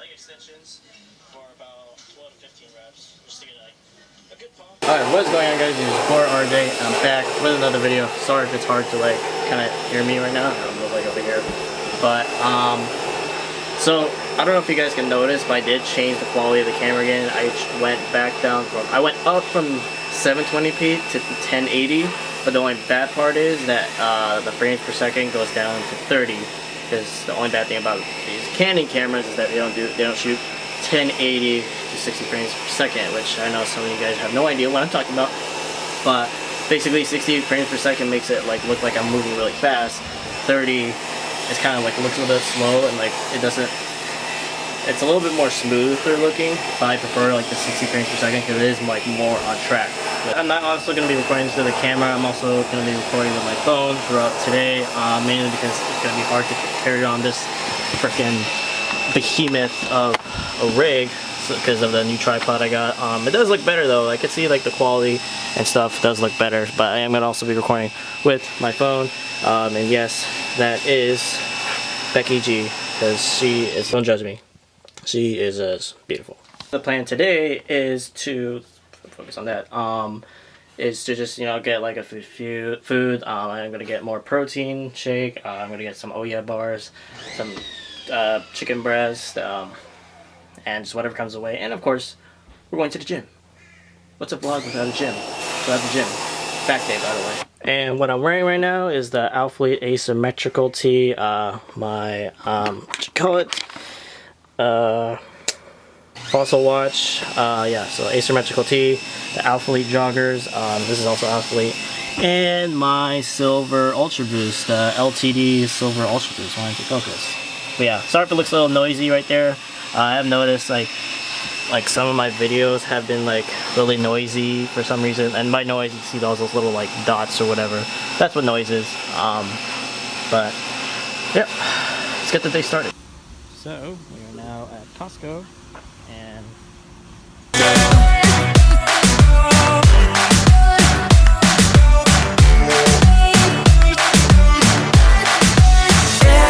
leg extensions for about 12 to 15 reps, just to get like a good pump. Alright, what's going on, guys? This is RJ. I'm back with another video. Sorry if it's hard to like kind of hear me right now. I don't know, like over here, but so I don't know if you guys can notice, but I did change the quality of the camera again. I went back down I went up from 720p to 1080, but the only bad part is that the frames per second goes down to 30. Because the only bad thing about these Canon cameras is that they don't shoot 1080 to 60 frames per second, which I know some of you guys have no idea what I'm talking about. But basically, 60 frames per second makes it like look like I'm moving really fast. 30 is kind of like looks a little bit slow, and like it doesn't. It's a little bit more smoother looking, but I prefer like the 60 frames per second because it is like more on track. But I'm not also going to be recording this to the camera. I'm also going to be recording with my phone throughout today, mainly because it's going to be hard to carry on this freaking behemoth of a rig because of the new tripod I got. It does look better though. I can see like the quality and stuff does look better, but I am going to also be recording with my phone. And yes, that is Becky G, because she is, don't judge me, she is beautiful. The plan today is to focus on that. Is to just, you know, get like a food. I'm gonna get more protein shake. I'm gonna get some Oya bars, some chicken breast, and just whatever comes away. And of course, we're going to the gym. What's a vlog without a gym? Without the gym. Back day, by the way. And what I'm wearing right now is the Alphalete asymmetrical tee. My what you call it? Fossil watch. Yeah, so asymmetrical tee. The Alphalete joggers. This is also Alphalete. And my silver Ultra Boost, the LTD silver Ultra Boost. Wanted to focus. But yeah, sorry if it looks a little noisy right there. I have noticed like some of my videos have been like really noisy for some reason, and by noise you see all those little like dots or whatever. That's what noise is. But yeah, let's get the day started. So we are now at Costco, and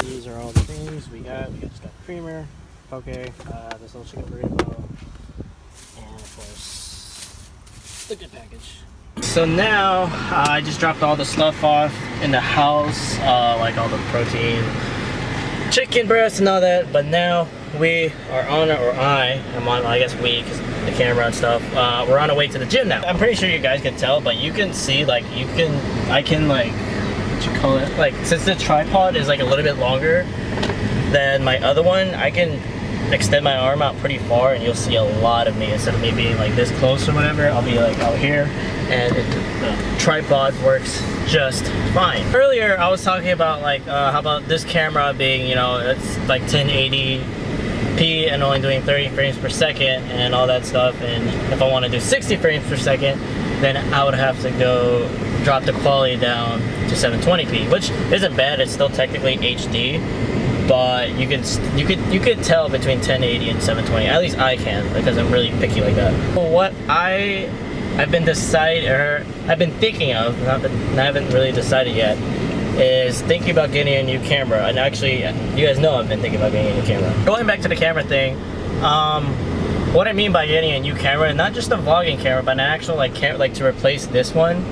these are all the things we got. We just got creamer, poke, this little chicken burrito, and of course the good package. So now I just dropped all the stuff off in the house, like all the protein, chicken breast and all that, but now we are on, or I am on, I guess we, because the camera and stuff, we're on our way to the gym now. I'm pretty sure you guys can tell, but you can see, like, I can like, what you call it, like, since the tripod is like a little bit longer than my other one, I can extend my arm out pretty far and you'll see a lot of me. Instead of me being like this close or whatever, I'll be like out here, and the tripod works just fine. Earlier I was talking about like how about this camera being, you know, it's like 1080p and only doing 30 frames per second and all that stuff, and if I want to do 60 frames per second, then I would have to go drop the quality down to 720p, which isn't bad. It's still technically HD, but you could tell between 1080 and 720. At least I can, because I'm really picky like that. What I've been thinking of, I haven't really decided yet, is thinking about getting a new camera. And actually, you guys know I've been thinking about getting a new camera. Going back to the camera thing, what I mean by getting a new camera, not just a vlogging camera, but an actual like camera, like to replace this one.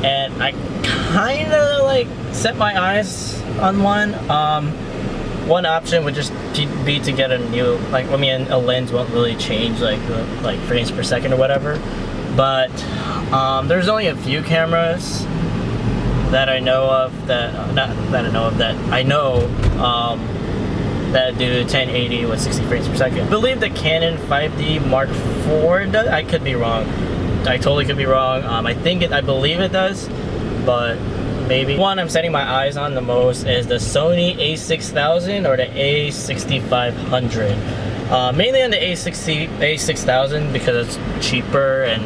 And I kind of like set my eyes on one. One option would just be to get a new, like, I mean, a lens won't really change like frames per second or whatever, but there's only a few cameras that I know of that that do 1080 with 60 frames per second. I believe the Canon 5D Mark IV does. I could be wrong. I totally could be wrong. I believe it does, but maybe. One I'm setting my eyes on the most is the Sony a6000 or the a6500. Mainly on the a6000 because it's cheaper and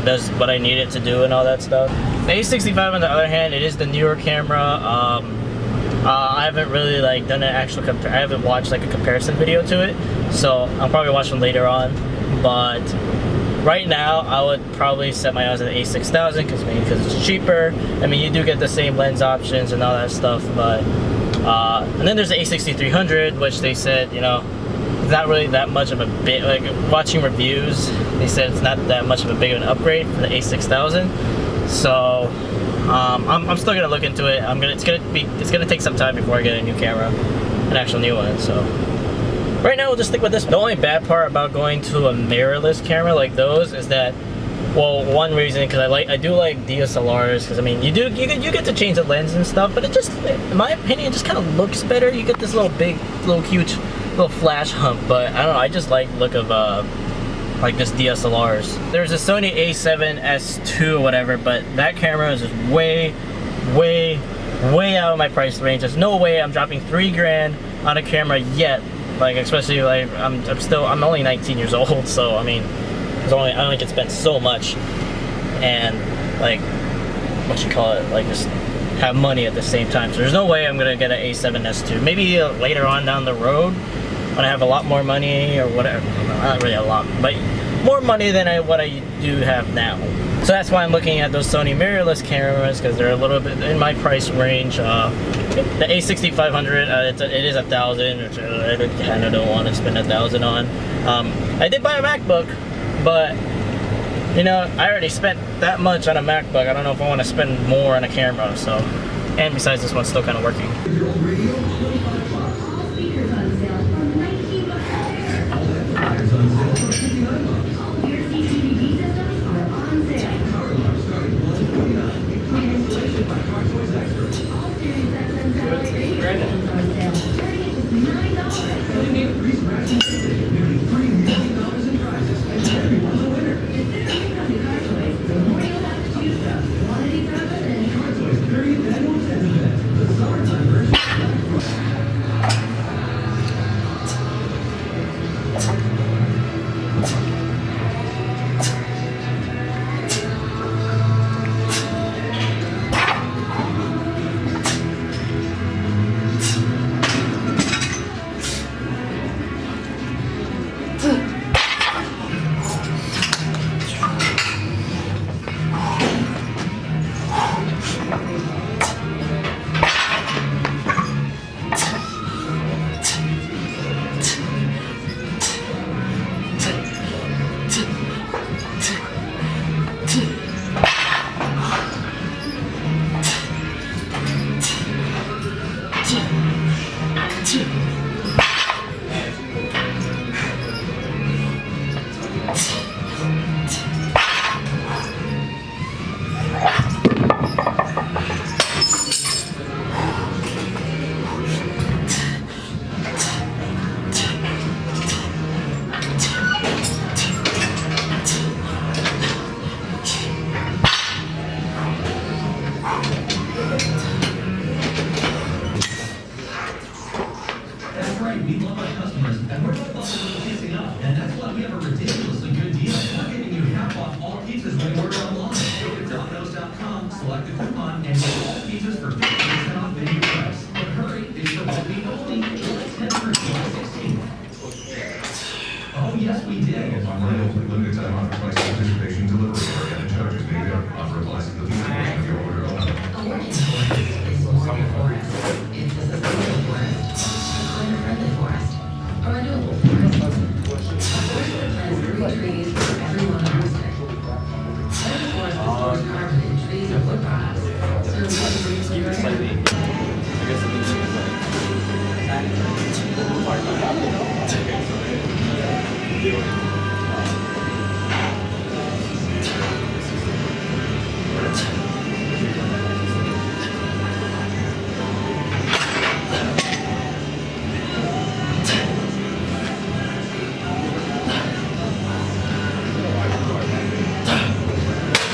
does what I need it to do and all that stuff. The a65 on the other hand, it is the newer camera. I haven't really like done an actual I haven't watched like a comparison video to it, so I'll probably watch them later on. But right now, I would probably set my eyes on the a6000 because it's cheaper. I mean, you do get the same lens options and all that stuff, but and then there's the a6300, which they said, you know, it's not really that much of a big, like watching reviews, they said it's not that much of a big of an upgrade for the A6000. So I'm still gonna look into it. It's gonna take some time before I get a new camera, an actual new one. So right now we'll just stick with this. The only bad part about going to a mirrorless camera like those is that, well, one reason, because I do like DSLRs, because I mean you get to change the lens and stuff, but it just, in my opinion, it just kind of looks better. You get this little huge flash hump, but I don't know, I just like the look of like this DSLRs. There's a Sony a7S II or whatever, but that camera is just way out of my price range. There's no way I'm dropping $3 grand on a camera yet. Like, especially like I'm only 19 years old, so I mean, I only can spend so much, and like, what you call it, like just have money at the same time. So there's no way I'm gonna get an A7S II. Maybe later on down the road when I have a lot more money or whatever. Not really a lot, but more money than what I do have now. So that's why I'm looking at those Sony mirrorless cameras, because they're a little bit in my price range. The A6500, it is $1,000, which I kind of don't want to spend $1,000 on. I did buy a MacBook, but you know, I already spent that much on a MacBook. I don't know if I want to spend more on a camera. So, and besides, this one's still kind of working.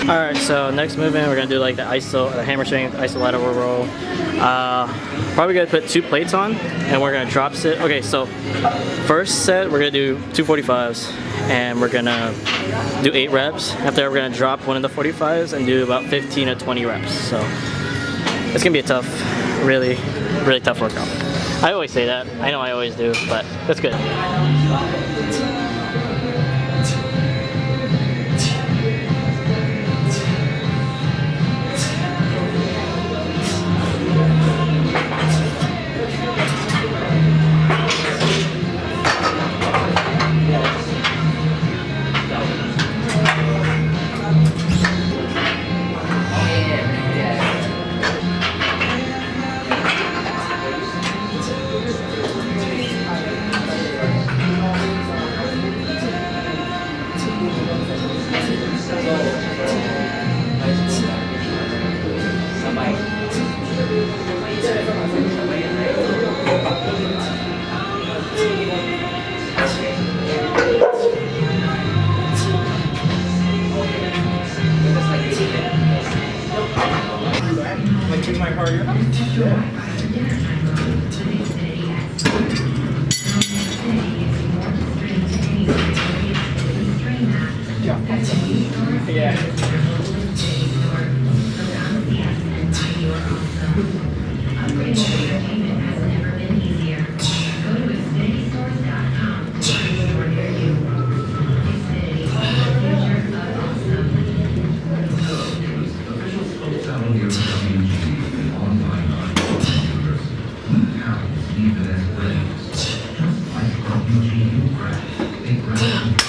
Alright, so next movement we're gonna do like the hammer strength iso lateral roll. Probably gonna put 2 plates on and we're gonna drop sit. Okay, so first set we're gonna do 2 45s and we're gonna do 8 reps. After that we're gonna drop one of the 45s and do about 15 to 20 reps. So it's gonna be a tough, really tough workout. I always say that. I know I always do, but that's good.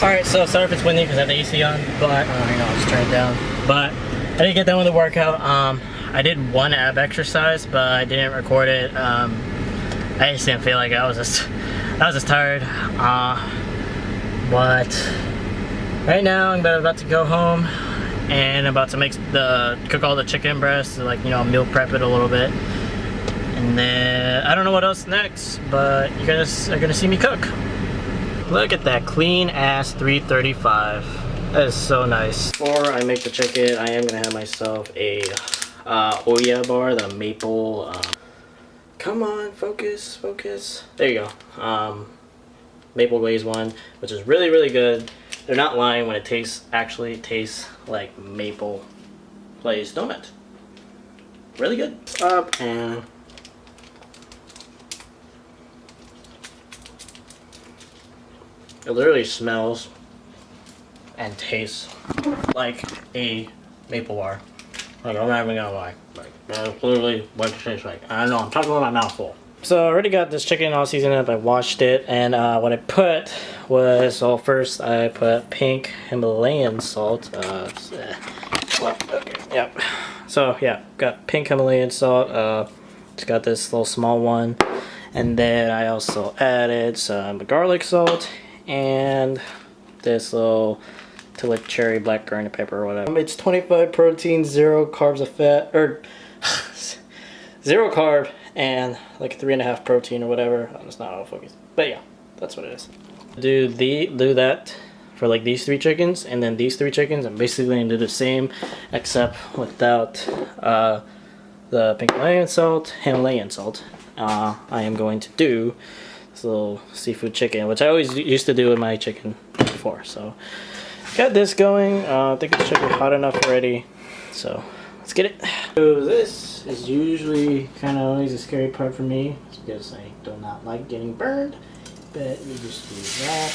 Alright, so sorry if it's windy because I have the AC on, but I'll just turn it down. But I didn't get done with the workout. I did one ab exercise, but I didn't record it. I just didn't feel like it. I was just tired. But right now I'm about to go home and about to cook all the chicken breasts, like, you know, meal prep it a little bit. And then I don't know what else next, but you guys are gonna see me cook. Look at that clean ass 335. That is so nice. Before I make the chicken, I am gonna have myself a Oya bar, the maple. Come on, focus. There you go. Maple glazed one, which is really, really good. They're not lying when it actually tastes like maple glazed donut. Really good. Up and it literally smells and tastes like a maple bar. Like, I'm not even gonna lie. Like, that's literally what it tastes like. I don't know, I'm talking about my mouth full. So I already got this chicken all seasoned up. I washed it, and what I put was, well, first I put pink Himalayan salt. Okay, yep. So yeah, got pink Himalayan salt. Just got this little small one, and then I also added some garlic salt and this little cherry black currant pepper or whatever. It's 25 protein, 0 carbs of fat, or 0 carb, and like 3.5 protein or whatever. It's not autofocus, but yeah, that's what it is. Do that for like these 3 chickens, and then these 3 chickens I'm basically gonna do the same, except without the pink Himalayan salt. I am going to do this little seafood chicken, which I always used to do with my chicken before. So got this going. I think the chicken hot enough already, so let's get it. So this is usually kind of always a scary part for me, because I do not like getting burned, but you just do that.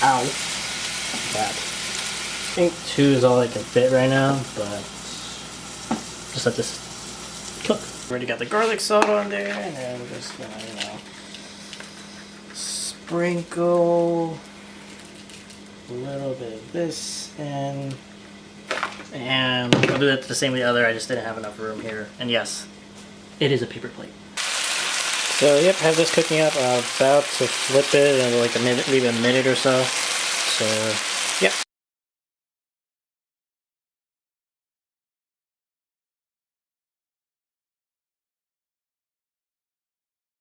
Ow. That. I think 2 is all I can fit right now, but just let this cook. Already got the garlic salt on there, and then we're just gonna, you know, sprinkle a little bit of this in, and I'll do that the same with the other. I just didn't have enough room here, and yes, it is a paper plate. So yep, have this cooking up. I'm about to flip it in like a minute, maybe a minute or so. So yep.